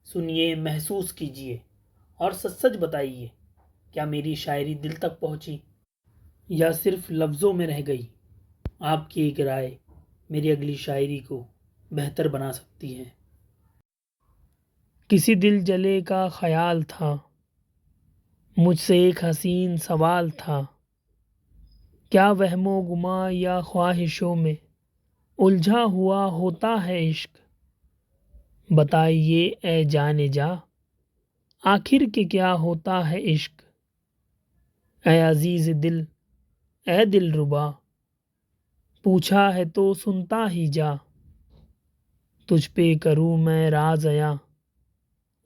सुनिए, महसूस कीजिए और सच सच बताइए, क्या मेरी शायरी दिल तक पहुंची या सिर्फ लफ्ज़ों में रह गई। आपकी एक राय मेरी अगली शायरी को बेहतर बना सकती है। किसी दिल जले का ख्याल था, मुझसे एक हसीन सवाल था, क्या वहमो गुमा या ख्वाहिशों में उलझा हुआ होता है इश्क। बताइए ए जाने जा, आखिर के क्या होता है इश्क। ए अजीज दिल, ए दिलरुबा, पूछा है तो सुनता ही जा। तुझ पे करूँ मैं राज अया,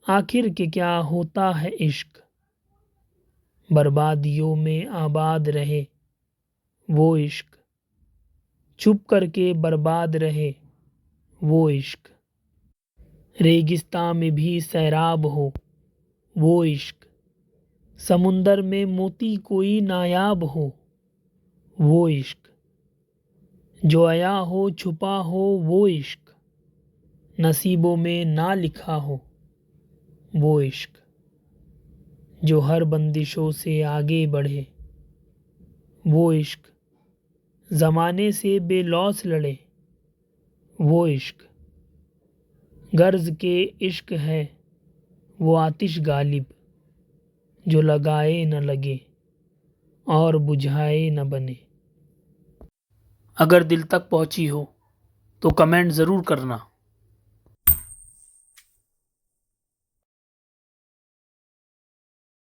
आखिर के क्या होता है इश्क। बर्बादियों में आबाद रहे वो इश्क, छुप करके बर्बाद रहे वो इश्क। रेगिस्तान में भी सैराब हो वो इश्क, समुंदर में मोती कोई नायाब हो वो इश्क। जो आया हो छुपा हो वो इश्क, नसीबों में ना लिखा हो वो इश्क। जो हर बंदिशों से आगे बढ़े वो इश्क, ज़माने से बेलौस लड़े वो इश्क। गर्ज के इश्क है वो आतिश गालिब, जो लगाए न लगे और बुझाए न बने। अगर दिल तक पहुंची हो तो कमेंट ज़रूर करना।